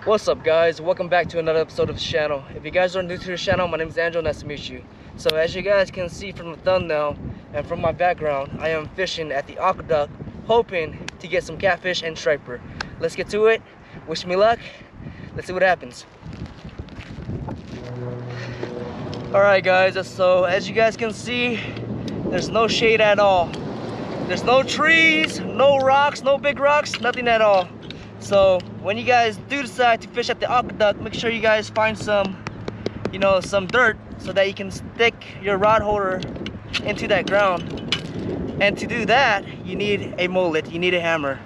What's up, guys? Welcome back to another episode of the channel. If you guys are new to the channel, my name is Angel. Nice to meet you. So as you guys can see from the thumbnail and from my background, I am fishing at the aqueduct, hoping to get some catfish and striper. Let's get to it. Wish me luck. Let's see what happens. Alright guys, so as you guys can see, there's no shade at all. There's no trees, no rocks, no big rocks, nothing at all. So when you guys do decide to fish at the aqueduct, make sure you guys find some, some dirt so that you can stick your rod holder into that ground. And to do that, you need a mullet, you need a hammer.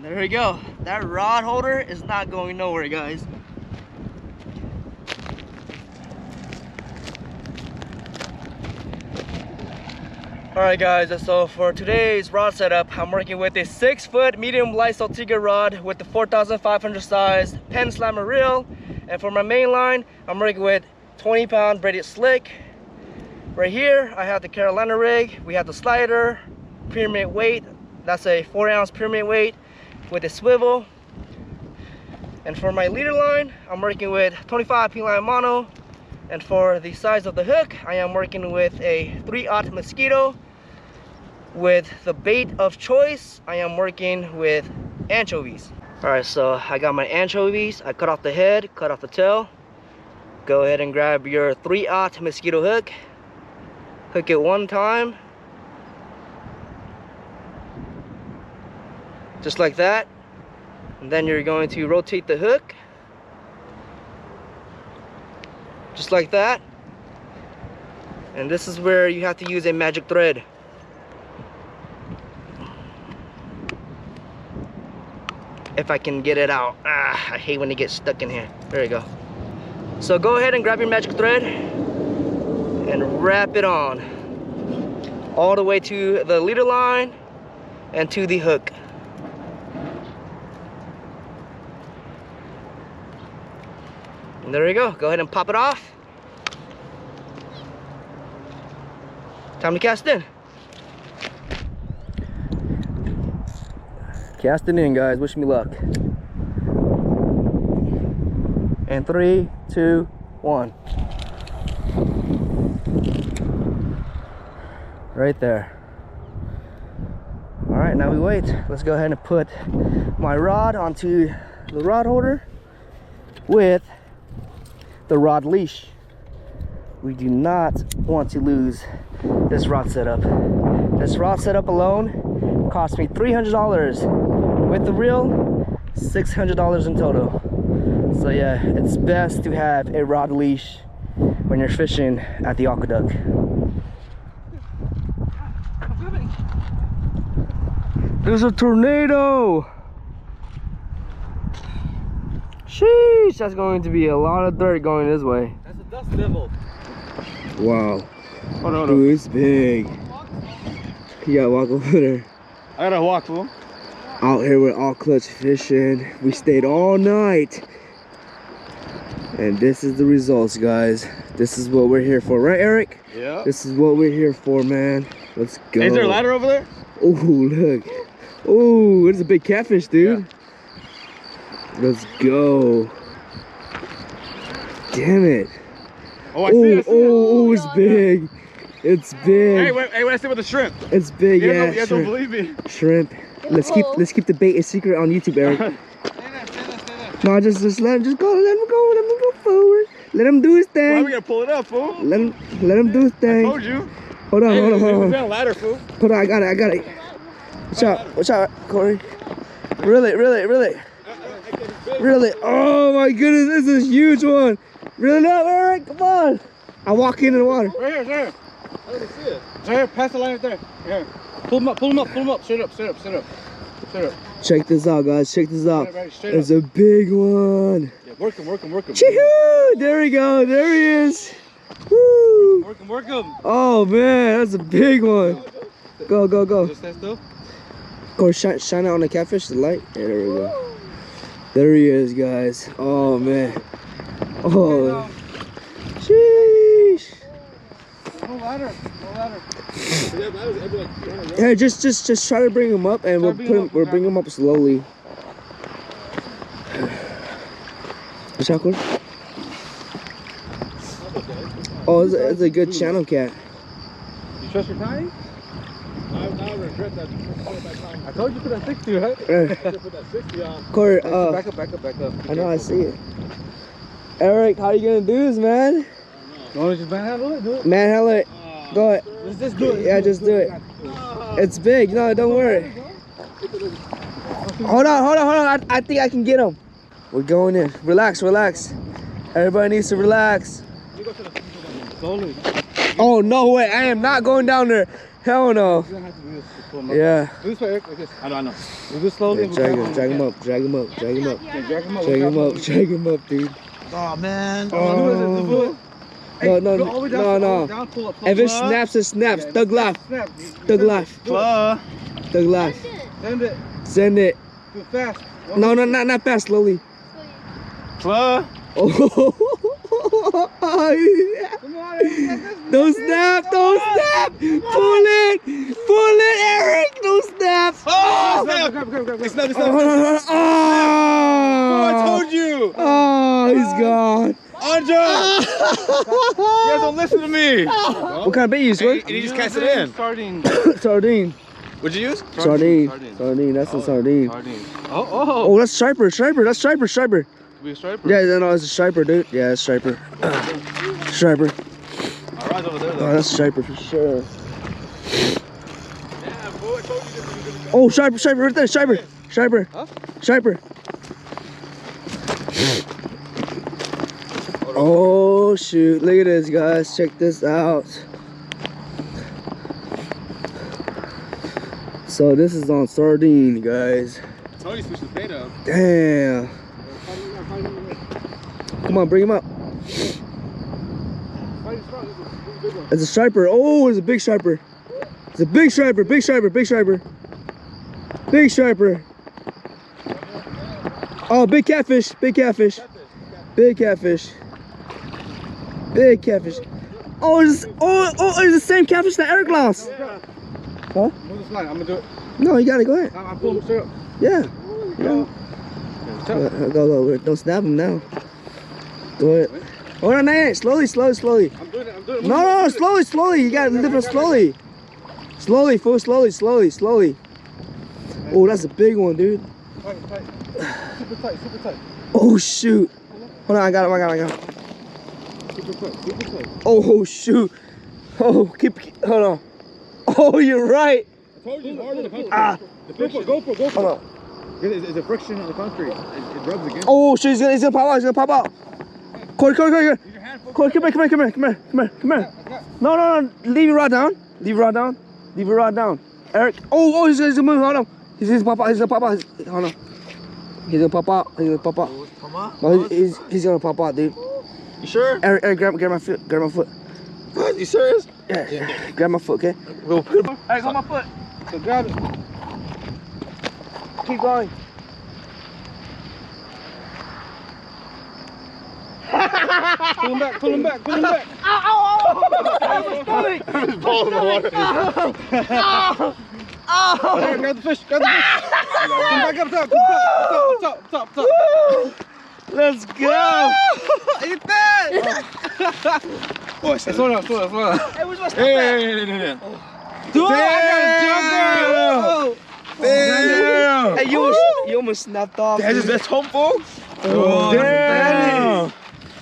There we go. That rod holder is not going nowhere, guys. Alright guys, so for today's rod setup, I'm working with a 6-foot medium light Saltiga rod with the 4,500 size pen slammer reel. And for my main line, I'm working with 20-pound braided slick. Right here, I have the Carolina rig. We have the slider, pyramid weight. That's a 4-ounce pyramid weight with a swivel. And for my leader line, I'm working with 25 P-line mono. And for the size of the hook, I am working with a 3/0 mosquito. With the bait of choice, I am working with anchovies. Alright, so I got my anchovies. I cut off the head, cut off the tail. Go ahead and grab your 3/0 mosquito hook. Hook it one time. Just like that. And then you're going to rotate the hook. Just like that. And this is where you have to use a magic thread. If I can get it out. I hate when it gets stuck in here. There you go. So go ahead and grab your magic thread and wrap it on all the way to the leader line and to the hook. And there you go. Go ahead and pop it off. Time to cast in. Cast it in, guys. Wish me luck. And 3, 2, 1. Right there. All right, now we wait. Let's go ahead and put my rod onto the rod holder with the rod leash. We do not want to lose this rod setup. This rod setup alone cost me $300 with the reel, $600 in total. So yeah, it's best to have a rod leash when you're fishing at the aqueduct. There's a tornado. Sheesh, that's going to be a lot of dirt going this way. That's a dust devil. Wow. Oh, no. Dude, it's big. You gotta walk over there. I gotta walk, fool. Out here with all clutch fishing. We stayed all night. And this is the results, guys. This is what we're here for. Right, Eric? Yeah. This is what we're here for, man. Let's go. Is there a ladder over there? Oh, look. Oh, it's a big catfish, dude. Yeah. Let's go. Damn it. Oh, I see it. Oh, it's big. It's big. Hey, wait, I see with the shrimp. It's big, yeah. You guys don't believe me. Shrimp. Let's keep the bait a secret on YouTube, Eric. Stay there. No, just let him go forward. Let him do his thing. Why are we gonna pull it up, fool? Let him do his thing. I told you. Hold on. There's a ladder, fool. Hold on, I got it. Watch out, Corey. Really. Oh my goodness, this is a huge one. Reel it up, Eric, come on. I walk in the water. Right here. I don't see it. Right here, pass the line right there. Here. Pull him up. Straight up. Check this out, guys. Check this out. Straight There's up. a big one. Yeah, work him. Chee-hoo! There we go. There he is. Woo! Work him. Oh man, that's a big one. Go, go, go. Just stand still. Go shine it on the catfish, the light. Yeah, there we go. There he is, guys. Oh man. Oh. Sheesh. No ladder. Yeah, just try to bring him up, and we'll bring him up slowly. Is that cool? Oh, it's a good channel cat. You trust your timing? I regret that. I told you to put that 60, right? Put that 60 on. Corey, back up. I know, I see it. Eric, how you gonna do this, man? You wanna just manhandle it? Do it. Manhandle it. Go ahead. Let's just do it. Yeah, just do it. It's big. No, don't worry. Hold on. I think I can get him. We're going in. Relax. Everybody needs to relax. Slowly. Oh, no way. I am not going down there. Hell no. Yeah. Do this way, Eric. Like this. I know. Do this slowly. Yeah, drag him up, dude. Oh, man. Oh. No. If it snaps, it snaps. Thug life. Send it. Send it. Do it fast. No, not fast. Slowly. Plug. Oh. Come on, Don't snap. Pull it, Eric. Don't snap. Grab. It's not. Oh, I told you. Oh, he's gone. Anja! You guys don't listen to me. What kind of bait you use? And you just cast it in. Sardine. What'd you use? Sardine. That's a sardine. Oh, that's striper. That's striper. Be a striper? Yeah, no, it's a striper, dude. Yeah, it's striper. Striper. Alright, over there, though. Oh, that's striper for sure. Yeah, boy, I told you this. Oh, striper right there. Striper. Huh? Striper. Oh shoot, look at this, guys. Check this out. So this is on sardine, guys. Tony switched the bait up. Damn. Come on, bring him up. It's a striper. Oh, it's a big striper. It's a big striper. Oh, big catfish. Oh, it's the same catfish that Eric lost. Huh? Move this line. I'm gonna do it. No, you gotta go ahead. I'm pulling straight up. Yeah. Go. Don't snap him now. Go ahead. Hold on, man. Slowly. I'm doing it. No, slowly. You gotta lift it slowly. Slowly, fool. Slowly. Oh, that's a big one, dude. Tight. Super tight. Oh, shoot. Hold on, I got him. Super tight. Oh, shoot. Oh, hold on. Oh, you're right. I told you, harder the concrete. The friction. Go for it. Hold on. It's a friction on the concrete. It rubs against. Oh, shit, he's gonna pop out. Corey. Corey, come here. No. Leave your rod down. Eric. Oh, he's gonna move. Hold on. He's gonna pop out. Hold on. He's gonna pop out. No, he's gonna pop out, dude. You sure? Eric, grab my foot. What? You serious? Yeah. Grab my foot, okay? We'll put it. Eric, hold my foot. So grab it. Keep going. Pull him back. Ow! His ball in the water. Hey, grab the fish. Come back up top. Let's go! Eat that! Slow down. Hey, where's my stuff at? Hey. Dude, Damn! Damn! Hey, you almost snapped off. That's home, folks. Oh, damn!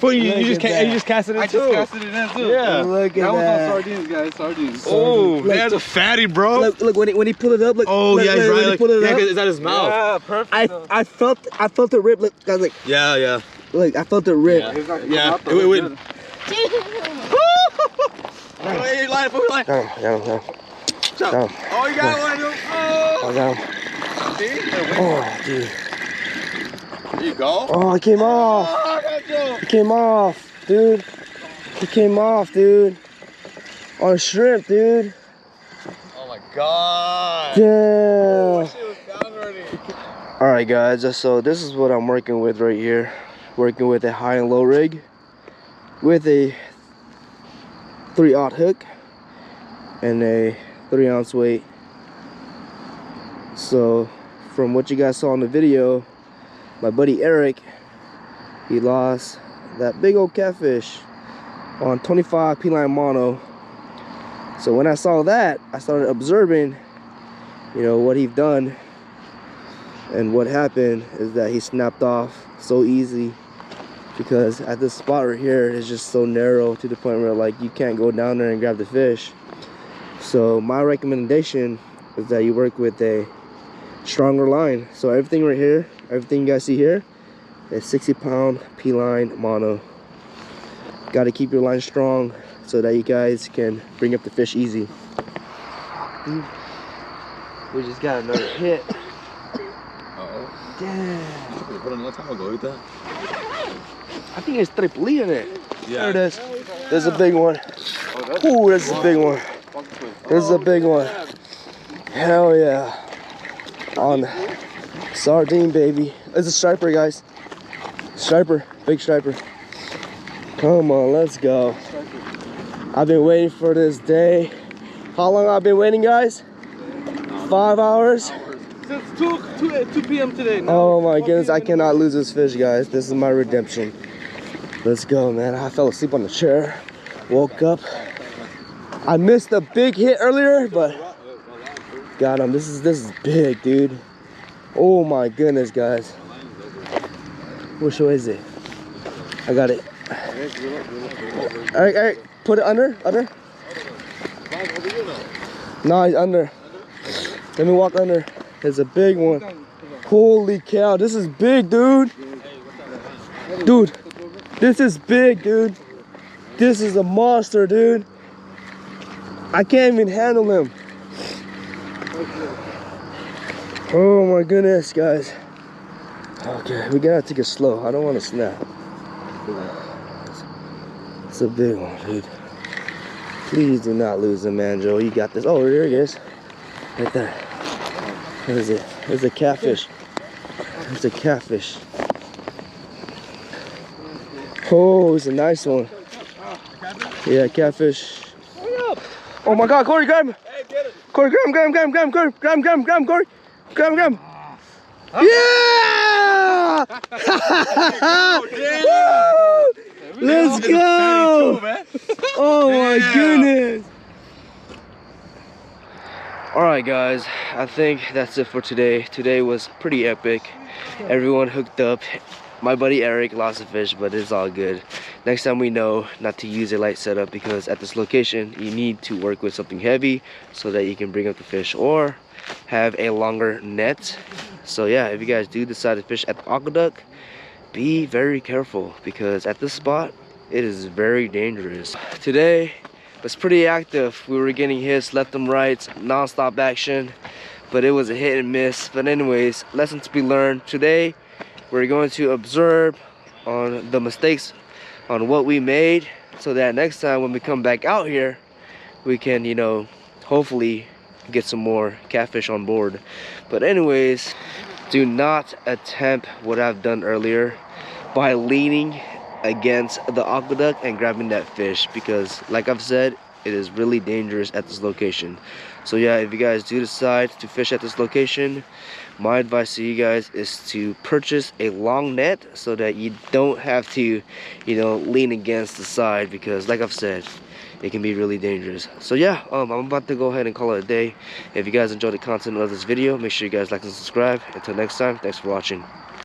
But you just cast it in I too. just cast it in too. Yeah. Look at That was that. on sardines, guys. Sardines. Oh, Look, that's a fatty, bro. Look when he pulled it up. Look, Oh look, yeah, he's look, right. when he Like, pulled it yeah, up. 'cause it's at his mouth. Yeah, perfect. I felt it rip. Look, I was like, Yeah. look, I felt it rip. Yeah. He's not gonna Yeah, come out, it though. wouldn't. Hey, line, put line. Got him. Oh, you got one, dude. Oh, I got him. see? Oh, dude. There you go. Oh, it came off. Oh, I got you. It came off, dude. It came off, dude. On a shrimp, dude. Oh my god. Damn. Oh, shit was down already. Alright guys, so this is what I'm working with right here. Working with a high and low rig with a 3/0 hook and a 3-ounce weight. So from what you guys saw in the video, my buddy Eric, he lost that big old catfish on 25 P-line mono. So when I saw that, I started observing, you know, what he's done. And what happened is that he snapped off so easy, because at this spot right here is just so narrow to the point where like you can't go down there and grab the fish. So my recommendation is that you work with a stronger line. So everything right here, everything you guys see here is 60-pound P-line mono. Got to keep your line strong so that you guys can bring up the fish easy. We just got another hit. Damn. Put another time ago, that. I think it's tripoli in it. Yeah. There it is. There's a big one. Ooh, this is a big one. This is a big one. Hell yeah. On sardine, baby. It's a striper, guys. Striper, big striper. Come on, let's go. I've been waiting for this day. How long I've been waiting, guys? 5 hours? Since 2 p.m. today. Oh my goodness, I cannot lose this fish, guys. This is my redemption. Let's go, man. I fell asleep on the chair. Woke up. I missed a big hit earlier, but got him. This is big, dude. Oh my goodness, guys. Which way is it? I got it. Alright, put it under. No, he's under. Let me walk under. There's a big one. Holy cow, this is big, dude. Dude, this is big, dude. This is a monster, dude. I can't even handle him. Oh my goodness, guys. Okay, we gotta take it slow. I don't want to snap. It's a big one, dude. Please do not lose him, man, Joe. You got this. Oh, there he is. Right there. What is it? It's a catfish. It's a catfish. Oh, it's a nice one. Yeah, catfish. Oh my God, Corey, grab him. Corey, grab him, Corey. Grab him. Yeah! Let's go! Oh my goodness! Alright guys, I think that's it for today. Today was pretty epic. Everyone hooked up. My buddy Eric lost a fish, but it's all good. Next time we know not to use a light setup, because at this location you need to work with something heavy so that you can bring up the fish, or have a longer net. So yeah, if you guys do decide to fish at the aqueduct, be very careful, because at this spot it is very dangerous. Today was pretty active. We were getting hits left and right, non-stop action, but it was a hit and miss. But anyways, lesson to be learned. Today we're going to observe on the mistakes on what we made, so that next time when we come back out here, we can, you know, hopefully get some more catfish on board. But anyways, do not attempt what I've done earlier by leaning against the aqueduct and grabbing that fish, because like I've said, it is really dangerous at this location. So yeah, if you guys do decide to fish at this location, my advice to you guys is to purchase a long net so that you don't have to, you know, lean against the side, because like I've said, it can be really dangerous. So yeah, I'm about to go ahead and call it a day. If you guys enjoyed the content of this video, make sure you guys like and subscribe. Until next time, thanks for watching.